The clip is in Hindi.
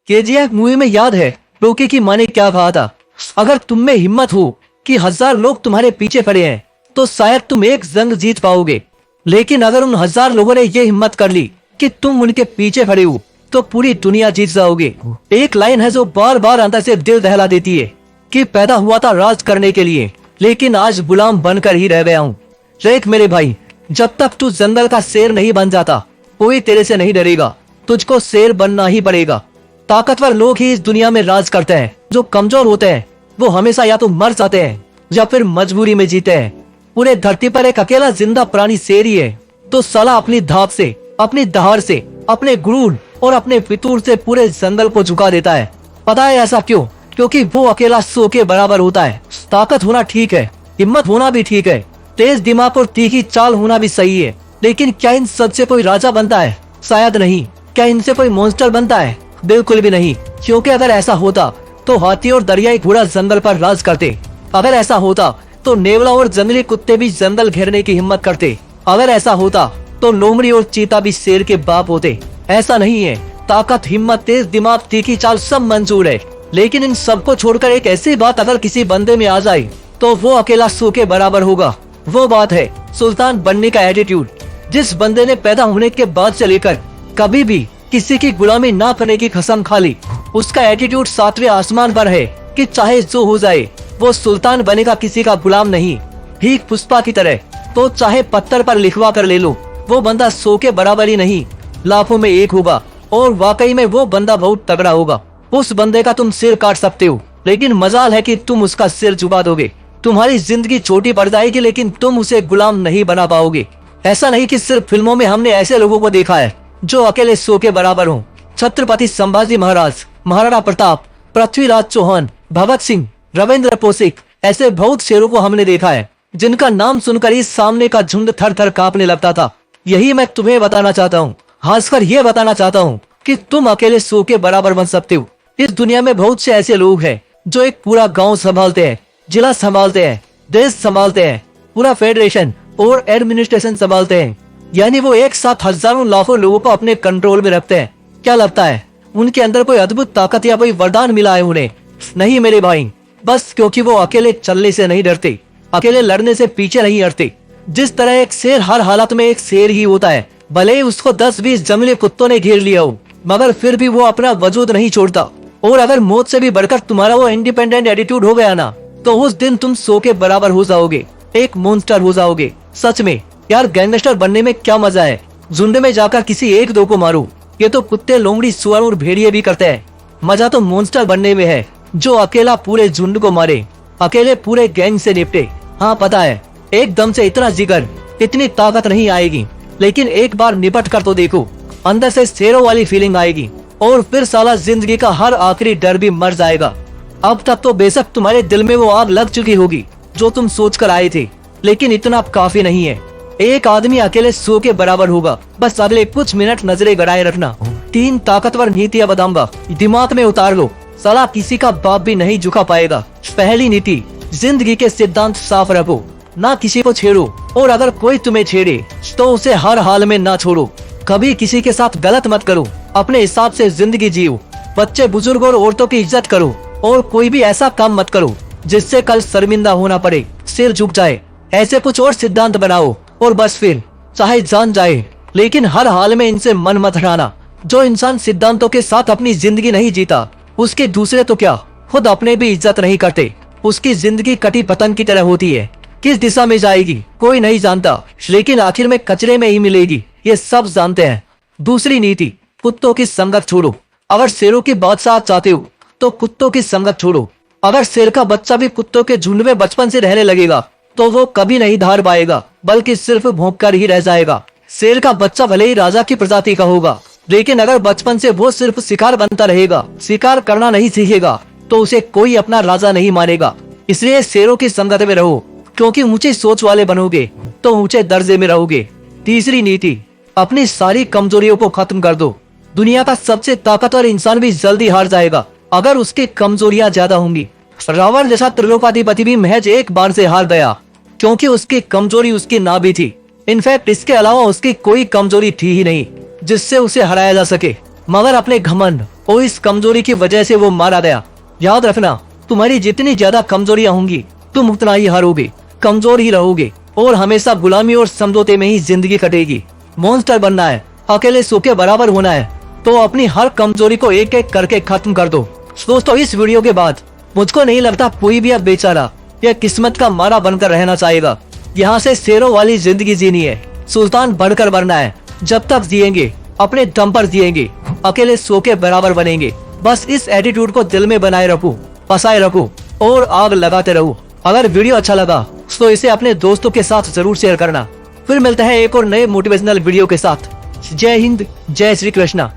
केजीएफ मूवी में याद है रोकी की माँ ने क्या कहा था? अगर तुम में हिम्मत हो कि 1000 लोग तुम्हारे पीछे खड़े हैं तो शायद तुम एक जंग जीत पाओगे, लेकिन अगर उन 1000 लोगों ने ये हिम्मत कर ली कि तुम उनके पीछे खड़े हो तो पूरी दुनिया जीत जाओगे। एक लाइन है जो बार बार अंदर से दिल दहला देती है कि पैदा हुआ था राज करने के लिए, लेकिन आज गुलाम बनकर ही रह गया हूँ। देख मेरे भाई, जब तक तू जंगल का शेर नहीं बन जाता कोई तेरे से नहीं डरेगा, तुझको शेर बनना ही पड़ेगा। ताकतवर लोग ही इस दुनिया में राज करते हैं, जो कमजोर होते हैं वो हमेशा या तो मर जाते हैं या फिर मजबूरी में जीते हैं। पूरे धरती पर एक अकेला जिंदा प्राणी शेर ही है, तो साला अपनी धाप से, अपनी दहाड़ से, अपने गुरूर और अपने फितूर से पूरे जंगल को झुका देता है। पता है ऐसा क्यों? क्योंकि वो अकेला 100 के बराबर होता है। ताकत होना ठीक है, हिम्मत होना भी ठीक है, तेज दिमाग और तीखी चाल होना भी सही है, लेकिन क्या इन सबसे कोई राजा बनता है? शायद नहीं। क्या इनसे कोई मॉन्स्टर बनता है? बिल्कुल भी नहीं, क्योंकि अगर ऐसा होता तो हाथी और दरियाई घोड़ा जंगल पर राज करते। अगर ऐसा होता तो नेवला और जंगली कुत्ते भी जंगल घेरने की हिम्मत करते। अगर ऐसा होता तो लोमड़ी और चीता भी शेर के बाप होते। ऐसा नहीं है। ताकत, हिम्मत, तेज दिमाग, तीखी चाल सब मंजूर है, लेकिन इन सबको छोड़कर एक ऐसी बात अगर किसी बंदे में आ जाए तो वो अकेला 100 के बराबर होगा। वो बात है सुल्तान बनने का एटीट्यूड। जिस बंदे ने पैदा होने के बाद से लेकर कभी भी किसी की गुलामी ना करने की कसम खा ली, उसका एटीट्यूड 7वें आसमान पर है कि चाहे जो हो जाए वो सुल्तान बनेगा, किसी का गुलाम नहीं। ठीक पुष्पा की तरह, तो चाहे पत्थर पर लिखवा कर ले लो, वो बंदा 100 के बराबर ही नहीं, लाखों में एक होगा, और वाकई में वो बंदा बहुत तगड़ा होगा। उस बंदे का तुम सिर काट सकते हो, लेकिन मजाल है कि तुम उसका सिर चुबा दोगे। तुम्हारी जिंदगी छोटी पड़ जाएगी, लेकिन तुम उसे गुलाम नहीं बना पाओगे। ऐसा नहीं कि सिर्फ फिल्मों में हमने ऐसे लोगों को देखा है जो अकेले 100 के बराबर हों। छत्रपति संभाजी महाराज, महाराणा प्रताप, पृथ्वीराज चौहान, भगत सिंह, रविंद्र पोसिक, ऐसे बहुत शेरों को हमने देखा है जिनका नाम सुनकर ही सामने का झुंड थर थर कांपने लगता था। यही मैं तुम्हें बताना चाहता हूँ, खासकर ये बताना चाहता हूँ कि तुम अकेले 100 के बराबर बन सकते हो। इस दुनिया में बहुत से ऐसे लोग हैं जो एक पूरा गांव संभालते हैं, जिला संभालते हैं, देश संभालते हैं, पूरा फेडरेशन और एडमिनिस्ट्रेशन संभालते हैं। यानी वो एक साथ हजारों लाखों लोगों को अपने कंट्रोल में रखते हैं। क्या लगता है उनके अंदर कोई अद्भुत ताकत या कोई वरदान मिला है उन्हें? नहीं मेरे भाई, बस क्योंकि वो अकेले चलने से नहीं डरते, अकेले लड़ने से पीछे नहीं हटते। जिस तरह एक शेर हर हालत में एक शेर ही होता है, भले ही उसको 10-20 जंगली कुत्तों ने घेर लिया हो, मगर फिर भी वो अपना वजूद नहीं छोड़ता। और अगर मौत से भी बढ़कर तुम्हारा वो इंडिपेंडेंट एटीट्यूड हो गया ना, तो उस दिन तुम 100 के बराबर हो जाओगे, एक मॉन्स्टर हो जाओगे। सच में यार, गैंगस्टर बनने में क्या मजा है? झुंड में जाकर किसी एक दो को मारो, ये तो कुत्ते, लोमड़ी, सुअर और भेड़िए भी करते हैं। मजा तो मॉन्स्टर बनने में है जो अकेला पूरे झुंड को मारे, अकेले पूरे गैंग से निपटे। हाँ पता है, एकदम से इतना जिगर, इतनी ताकत नहीं आएगी, लेकिन एक बार निपट कर तो देखो, अंदर से शेरों वाली फीलिंग आएगी, और फिर साला जिंदगी का हर आखिरी डर भी मर जाएगा। अब तक तो बेशक तुम्हारे दिल में वो आग लग चुकी होगी जो तुम सोच कर आए थे, लेकिन इतना काफी नहीं है। एक आदमी अकेले 100 के बराबर होगा। बस अगले कुछ मिनट नजरें गड़ाए रखना। 3 ताकतवर नीतियां बताऊंगा, दिमाग में उतार लो, साला किसी का बाप भी नहीं झुका पाएगा। पहली नीति, जिंदगी के सिद्धांत साफ रखो, ना किसी को छेड़ो, और अगर कोई तुम्हें छेड़े तो उसे हर हाल में ना छोड़ो। कभी किसी के साथ गलत मत करो, अपने हिसाब से जिंदगी जियो। बच्चे, बुजुर्ग और औरतों की इज्जत करो, और कोई भी ऐसा काम मत करो जिससे कल शर्मिंदा होना पड़े, सिर झुक जाए। ऐसे कुछ और सिद्धांत बनाओ, और बस फिर चाहे जान जाए, लेकिन हर हाल में इनसे मन मत हटाना। जो इंसान सिद्धांतों के साथ अपनी जिंदगी नहीं जीता, उसके दूसरे तो क्या, खुद अपने भी इज्जत नहीं करते। उसकी जिंदगी कटी पतंग की तरह होती है, किस दिशा में जाएगी कोई नहीं जानता, लेकिन आखिर में कचरे में ही मिलेगी, ये सब जानते हैं। दूसरी नीति, कुत्तों की संगत छोड़ो। अगर शेरों की बादशाह चाहते हो तो कुत्तों की संगत छोड़ो। अगर शेर का बच्चा भी कुत्तों के झुंड में बचपन से रहने लगेगा तो वो कभी नहीं धार पाएगा, बल्कि सिर्फ भौंक कर ही रह जाएगा। शेर का बच्चा भले ही राजा की प्रजाति का होगा, लेकिन अगर बचपन से वो सिर्फ शिकार बनता रहेगा, शिकार करना नहीं सीखेगा, तो उसे कोई अपना राजा नहीं मानेगा। इसलिए शेरों की संगत में रहो, क्योंकि ऊंची सोच वाले बनोगे तो ऊंचे दर्जे में रहोगे। तीसरी नीति, अपनी सारी कमजोरियों को खत्म कर दो। दुनिया का सबसे ताकतवर इंसान भी जल्दी हार जाएगा अगर उसकी कमजोरियां ज्यादा होंगी। रावण जैसा त्रिलोकाधिपति भी महज एक बार से हार गया, क्योंकि उसकी कमजोरी उसकी नाभि थी। इनफैक्ट इसके अलावा उसकी कोई कमजोरी थी ही नहीं जिससे उसे हराया जा सके। मगर अपने घमंड और इस कमजोरी की वजह से वो मारा गया। याद रखना, तुम्हारी जितनी ज्यादा कमजोरियां होंगी तुम उतना ही हारोगे, कमजोर ही रहोगे और हमेशा गुलामी और समझौते में ही जिंदगी कटेगी। मॉन्स्टर बनना है, अकेले सो के बराबर होना है, तो अपनी हर कमजोरी को एक एक करके खत्म कर दो। दोस्तों, इस वीडियो के बाद मुझको नहीं लगता कोई भी अब बेचारा या किस्मत का मारा बनकर रहना चाहेगा। यहाँ से शेरों वाली जिंदगी जीनी है, सुल्तान बनकर बनना है। जब तक जिएंगे अपने दम पर जिएंगे, अकेले सो के बराबर बनेंगे। बस इस एटीट्यूड को दिल में बनाए रखो, फंसाए रखो और आग लगाते रहो। अगर वीडियो अच्छा लगा तो इसे अपने दोस्तों के साथ जरूर शेयर करना। फिर मिलते हैं एक और नए मोटिवेशनल वीडियो के साथ। जय हिंद, जय श्री कृष्णा।